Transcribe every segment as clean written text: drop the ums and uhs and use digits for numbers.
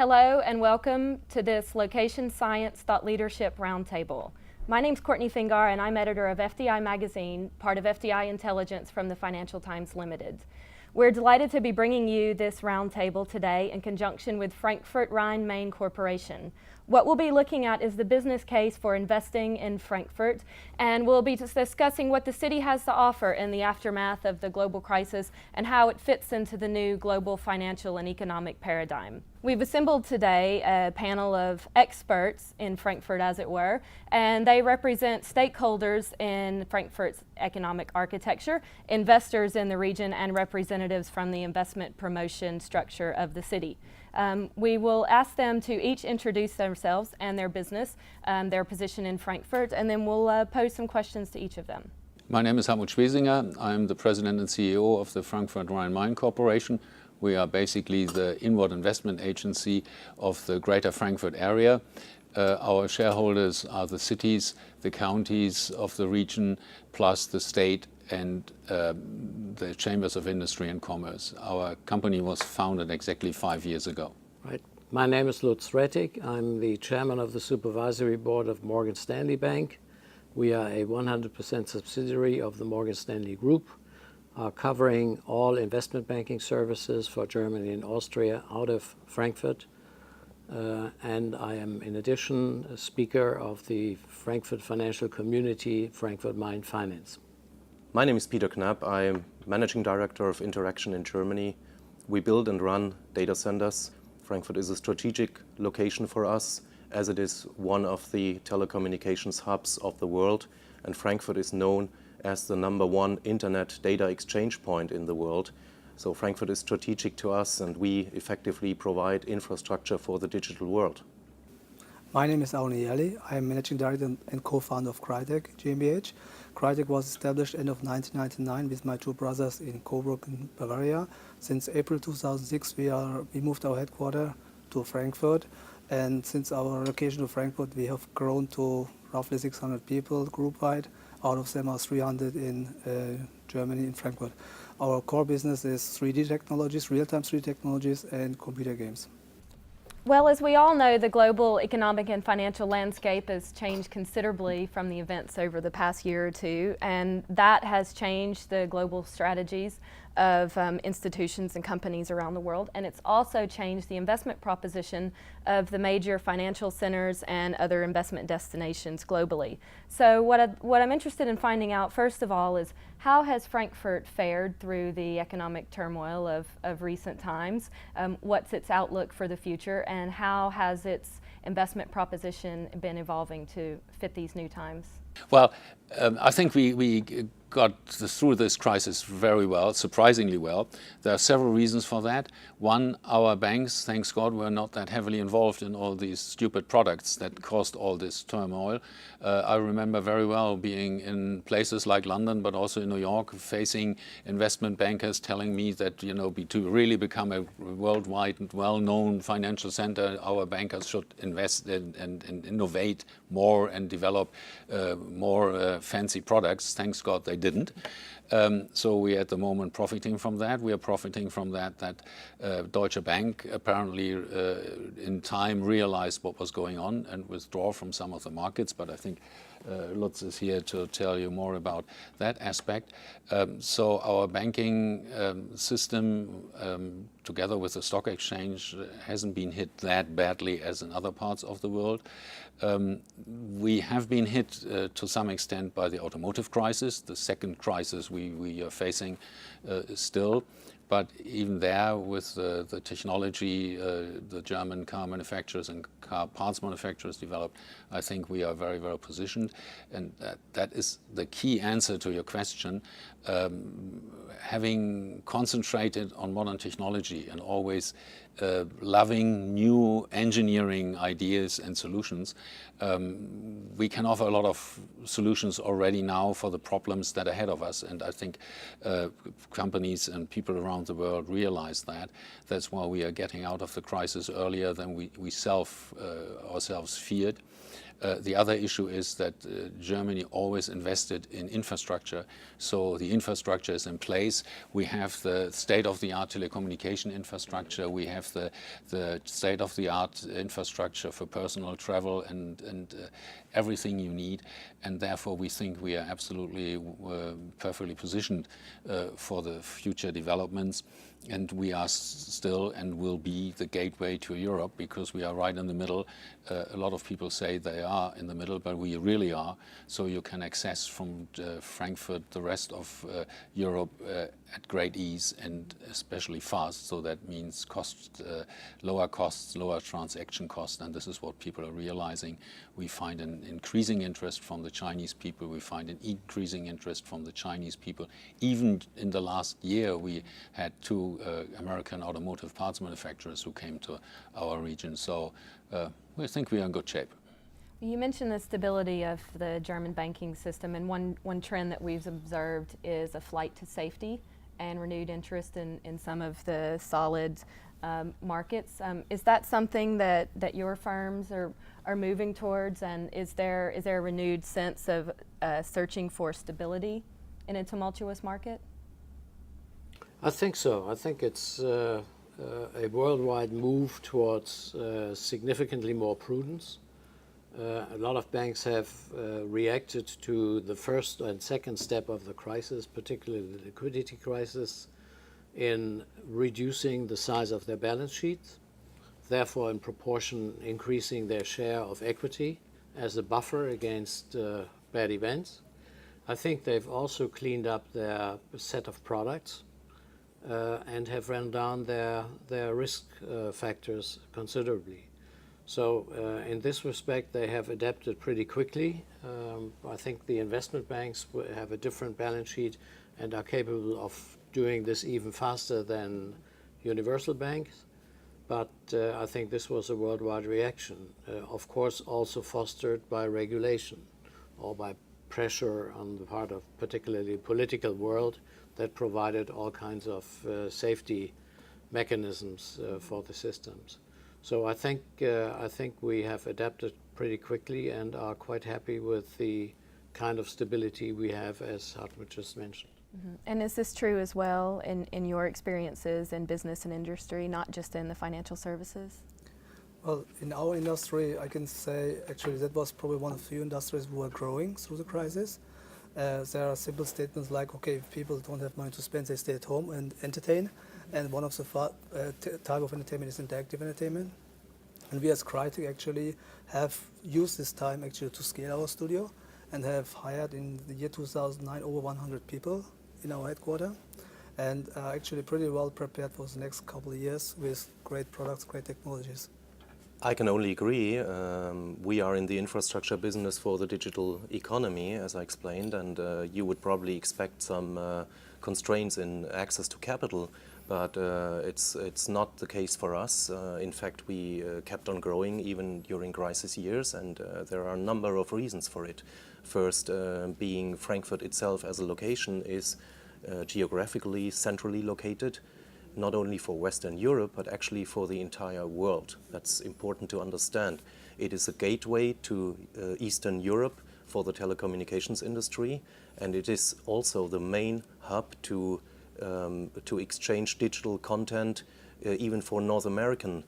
Hello and welcome to this Location Science Thought Leadership Roundtable. My name's Courtney Fingar and I'm editor of FDI Magazine, part of FDI Intelligence from the Financial Times Limited. We're delighted to be bringing you this roundtable today in conjunction with Frankfurt Rhine-Main Corporation. What we'll be looking at is the business case for investing in Frankfurt, and we'll be discussing what the city has to offer in the aftermath of the global crisis and how it fits into the new global financial and economic paradigm. We've assembled today a panel of experts in Frankfurt, as it were, and they represent stakeholders in Frankfurt's economic architecture, investors in the region, and representatives from the investment promotion structure of the city. We will ask them to each introduce themselves and their business, their position in Frankfurt, and then we'll pose some questions to each of them. My name is Helmut Schwesinger. I'm the president and CEO of the Frankfurt Rhine-Main Corporation. We are basically the inward investment agency of the greater Frankfurt area. Our shareholders are the cities, the counties of the region, plus the state and the chambers of industry and commerce. Our company was founded exactly 5 years ago. Right. My name is Lutz Rettig. I'm the chairman of the supervisory board of Morgan Stanley Bank. We are a 100% subsidiary of the Morgan Stanley Group, covering all investment banking services for Germany and Austria out of Frankfurt. And I am, in addition, a speaker of the Frankfurt financial community, Frankfurt Main Finance. My name is Peter Knapp. I am Managing Director of Interaction in Germany. We build and run data centers. Frankfurt is a strategic location for us, as it is one of the telecommunications hubs of the world. And Frankfurt is known as the #1 internet data exchange point in the world. So Frankfurt is strategic to us, and we effectively provide infrastructure for the digital world. My name is Aune Jelly. I am Managing Director and co-founder of Crytek GmbH. Crytek was established end of 1999 with my two brothers in Coburg in Bavaria. Since April 2006 we moved our headquarters to Frankfurt, and since our location to Frankfurt we have grown to roughly 600 people group-wide. Out of them are 300 in Germany, in Frankfurt. Our core business is 3D technologies, real-time 3D technologies, and computer games. Well, as we all know, the global economic and financial landscape has changed considerably from the events over the past year or two, and that has changed the global strategies of institutions and companies around the world, and it's also changed the investment proposition of the major financial centers and other investment destinations globally. So what I'm interested in finding out, first of all, is how has Frankfurt fared through the economic turmoil of recent times? What's its outlook for the future, and how has its investment proposition been evolving to fit these new times? Well, I think we got through this crisis very well, surprisingly well. There are several reasons for that. One, our banks, thanks God, were not that heavily involved in all these stupid products that caused all this turmoil. I remember very well being in places like London, but also in New York, facing investment bankers telling me that, you know, to really become a worldwide and well-known financial center, our bankers should invest and innovate more and develop more fancy products. Thanks God they didn't. So we are at the moment profiting from that. We are profiting from that Deutsche Bank apparently in time realized what was going on and withdraw from some of the markets, but I think Lutz is here to tell you more about that aspect. So our banking system, together with the stock exchange, hasn't been hit that badly as in other parts of the world. We have been hit to some extent by the automotive crisis, the second crisis we are facing still. But even there, with the technology the German car manufacturers and car parts manufacturers developed, I think we are very well positioned. And that is the key answer to your question. Having concentrated on modern technology and always loving new engineering ideas and solutions, we can offer a lot of solutions already now for the problems that are ahead of us. And I think companies and people around the world realize that. That's why we are getting out of the crisis earlier than we ourselves feared. The other issue is that Germany always invested in infrastructure, so the infrastructure is in place. We have the state-of-the-art telecommunication infrastructure, we have the state-of-the-art infrastructure for personal travel and everything you need, and therefore we think we are absolutely perfectly positioned for the future developments. And we are still and will be the gateway to Europe because we are right in the middle. A lot of people say they are in the middle, but we really are. So you can access from Frankfurt the rest of Europe at great ease and especially fast. So that means lower costs, lower transaction costs, and this is what people are realizing. We find an increasing interest from the Chinese people. We find an increasing interest from the Chinese people. Even in the last year, we had two American automotive parts manufacturers who came to our region. So we think we are in good shape. You mentioned the stability of the German banking system, and one trend that we've observed is a flight to safety and renewed interest in some of the solid markets. Is that something that your firms are moving towards, and is there a renewed sense of searching for stability in a tumultuous market? I think so. I think it's a worldwide move towards significantly more prudence. A lot of banks have reacted to the first and second step of the crisis, particularly the liquidity crisis, in reducing the size of their balance sheets, therefore in proportion increasing their share of equity as a buffer against bad events. I think they've also cleaned up their set of products and have run down their risk factors considerably. So in this respect, they have adapted pretty quickly. I think the investment banks have a different balance sheet and are capable of doing this even faster than universal banks. But I think this was a worldwide reaction, of course also fostered by regulation or by pressure on the part of particularly the political world that provided all kinds of safety mechanisms for the systems. So I think we have adapted pretty quickly and are quite happy with the kind of stability we have, as Hartmut just mentioned. Mm-hmm. And is this true as well in your experiences in business and industry, not just in the financial services? Well, in our industry, I can say actually that was probably one of the few industries who were growing through the crisis. There are simple statements like, okay, if people don't have money to spend, they stay at home and entertain. And one of the type of entertainment is interactive entertainment. And we as Crytek actually have used this time actually to scale our studio and have hired in the year 2009 over 100 people in our headquarters, and are actually pretty well prepared for the next couple of years with great products, great technologies. I can only agree. We are in the infrastructure business for the digital economy, as I explained, and you would probably expect some constraints in access to capital, but it's not the case for us. In fact, we kept on growing even during crisis years, and there are a number of reasons for it. First, being Frankfurt itself as a location is geographically centrally located, not only for Western Europe, but actually for the entire world. That's important to understand. It is a gateway to Eastern Europe for the telecommunications industry, and it is also the main hub to exchange digital content, even for North American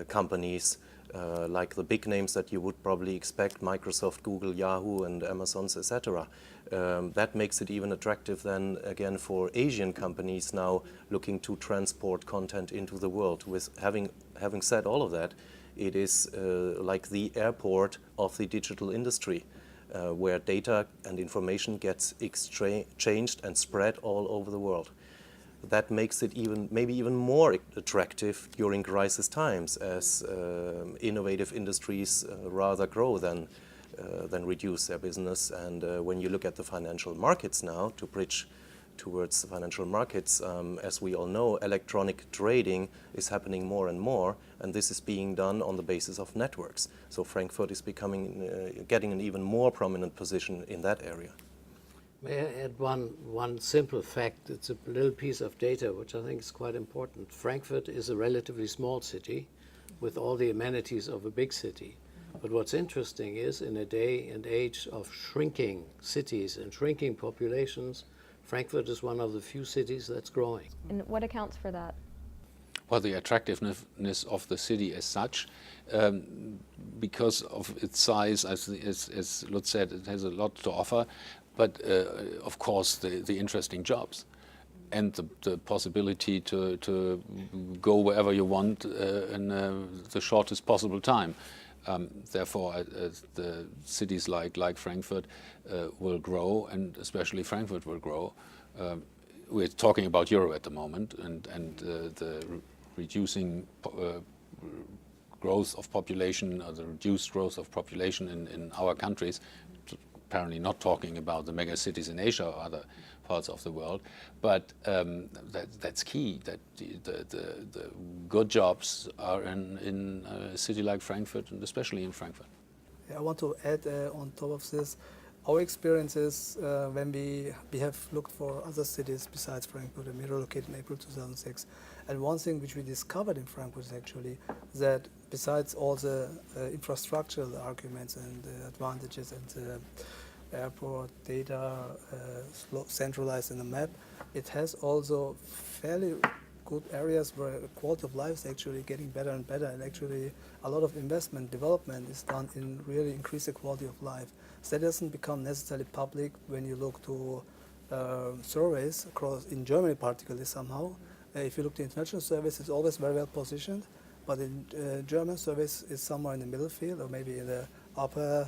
companies, like the big names that you would probably expect, Microsoft, Google, Yahoo, and Amazon's, etc. That makes it even attractive then again for Asian companies now looking to transport content into the world. With having said all of that, it is like the airport of the digital industry, where data and information gets exchanged and spread all over the world. That makes it maybe even more attractive during crisis times, as innovative industries rather grow than reduce their business. And when you look at the financial markets now, to bridge towards the financial markets, as we all know, electronic trading is happening more and more, and this is being done on the basis of networks. So Frankfurt is getting an even more prominent position in that area. May I add one simple fact? It's a little piece of data which I think is quite important. Frankfurt is a relatively small city with all the amenities of a big city. But what's interesting is, in a day and age of shrinking cities and shrinking populations, Frankfurt is one of the few cities that's growing. And what accounts for that? Well, the attractiveness of the city as such, because of its size, as Lutz said, it has a lot to offer, but of course the interesting jobs and the possibility to go wherever you want in the shortest possible time. Therefore, the cities like Frankfurt will grow, and especially Frankfurt will grow. We're talking about Euro at the moment, and the reducing growth of population, or the reduced growth of population in our countries, apparently not talking about the mega cities in Asia or other parts of the world, but that's key, that the good jobs are in a city like Frankfurt, and especially in Frankfurt. Yeah, I want to add on top of this, our experiences when we have looked for other cities besides Frankfurt, and we relocated in April 2006. And one thing which we discovered in Frankfurt is actually that besides all the infrastructural arguments and the advantages and the airport data centralized in the map, it has also fairly good areas where quality of life is actually getting better and better, and actually a lot of investment development is done in really increase the quality of life. So that doesn't become necessarily public when you look to surveys across, in Germany particularly somehow. If you look to international surveys, it's always very well positioned, but in German surveys it's somewhere in the middle field, or maybe in the upper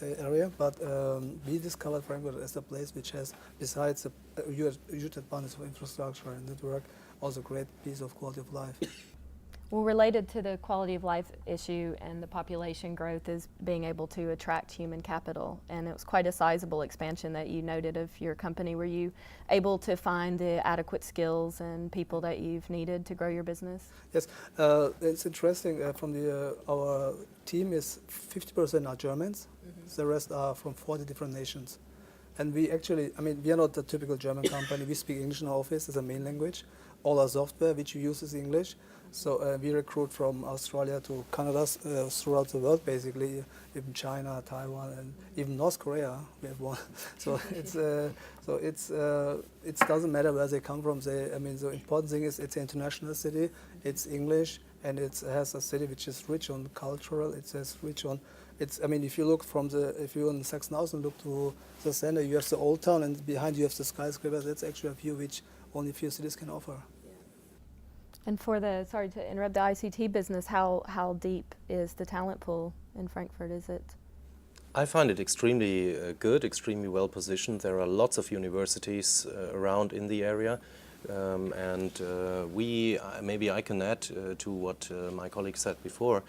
area. But we discovered Frankfurt as a place which has, besides the huge advantage of infrastructure and network, also great piece of quality of life. Well, related to the quality of life issue and the population growth is being able to attract human capital. And it was quite a sizable expansion that you noted of your company. Were you able to find the adequate skills and people that you've needed to grow your business? Yes, it's interesting. From our team is 50% are Germans. The rest are from 40 different nations. And we actually, we are not the typical German company. We speak English in our office as a main language. All our software which we use is English. So we recruit from Australia to Canada, throughout the world, basically, even China, Taiwan, and even North Korea. We have one. So it doesn't matter where they come from. The important thing is it's an international city. It's English, and it has a city which is rich on cultural. It says rich on. If you look if you're in Sachsenhausen, look to the center, you have the old town, and behind you have the skyscrapers. That's actually a view which only a few cities can offer. And for sorry to interrupt, the ICT business, how deep is the talent pool in Frankfurt? Is it? I find it extremely good, extremely well positioned. There are lots of universities around in the area. Maybe I can add to what my colleague said before.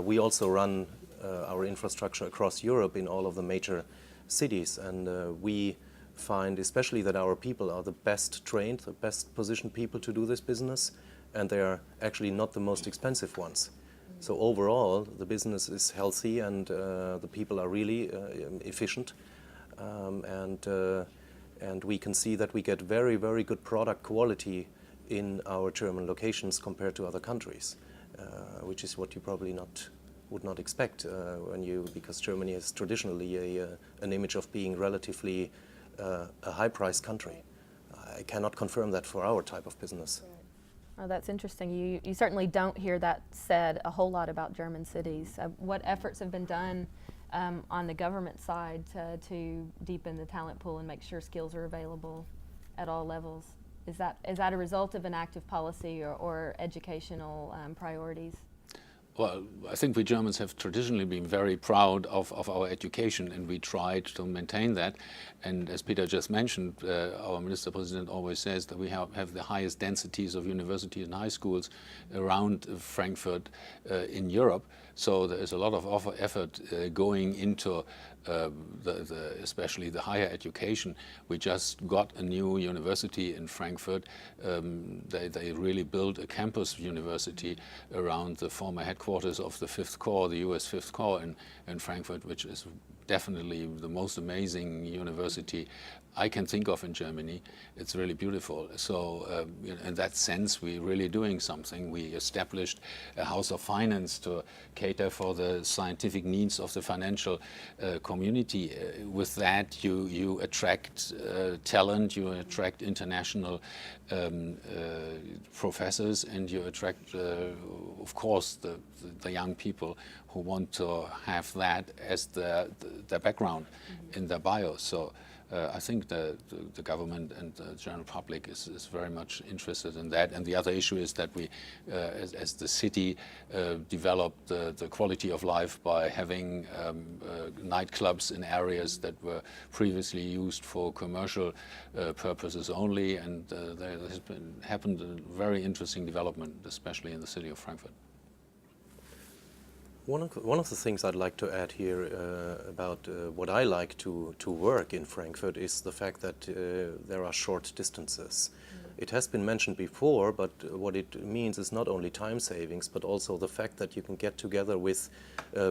We also run our infrastructure across Europe in all of the major cities, and we find especially that our people are the best trained, the best positioned people to do this business, and they are actually not the most expensive ones. So overall, the business is healthy, and the people are really efficient, and we can see that we get very, very good product quality in our German locations compared to other countries, which is what you probably would not expect because Germany is traditionally an image of being relatively a high-priced country. I cannot confirm that for our type of business. Oh, that's interesting. You certainly don't hear that said a whole lot about German cities. What efforts have been done on the government side to deepen the talent pool and make sure skills are available at all levels? Is that a result of an active policy or educational priorities? Well, I think we Germans have traditionally been very proud of our education, and we tried to maintain that. And as Peter just mentioned, our Minister President always says that we have the highest densities of universities and high schools around Frankfurt in Europe. So there is a lot of effort going into especially the higher education. We just got a new university in Frankfurt. They really built a campus university around the former headquarters of the Fifth Corps, the US Fifth Corps in Frankfurt, which is definitely the most amazing university I can think of in Germany. It's really beautiful. So in that sense, we're really doing something. We established a House of Finance to cater for the scientific needs of the financial community. With that, you attract talent, you attract international professors, and you attract, of course, the young people who want to have that as their background in their bio. So I think the government and the general public is very much interested in that. And the other issue is that we, as the city, developed the quality of life by having nightclubs in areas that were previously used for commercial purposes only. And there has happened a very interesting development, especially in the city of Frankfurt. One of the things I'd like to add here about what I like to work in Frankfurt is the fact that there are short distances. It has been mentioned before, but what it means is not only time savings, but also the fact that you can get together with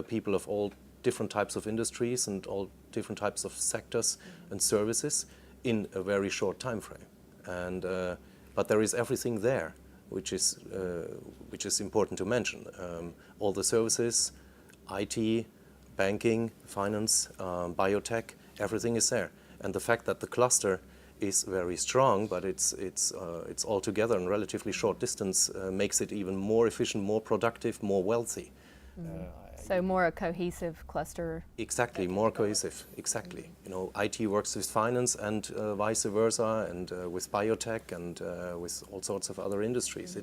people of all different types of industries and all different types of sectors and services in a very short time frame. And but there is everything there, which is important to mention. All the services, IT, banking, finance, biotech, everything is there. And the fact that the cluster is very strong, but it's all together in relatively short distance, makes it even more efficient, more productive, more wealthy. So more a cohesive cluster. Exactly, more cohesive. Exactly. You know, IT works with finance and vice versa, and with biotech and with all sorts of other industries.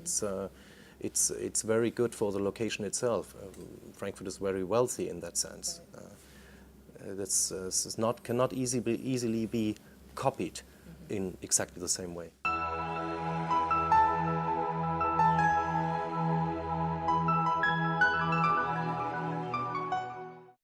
It's very good for the location itself. Frankfurt is very wealthy in that sense. Cannot easily be copied in exactly the same way.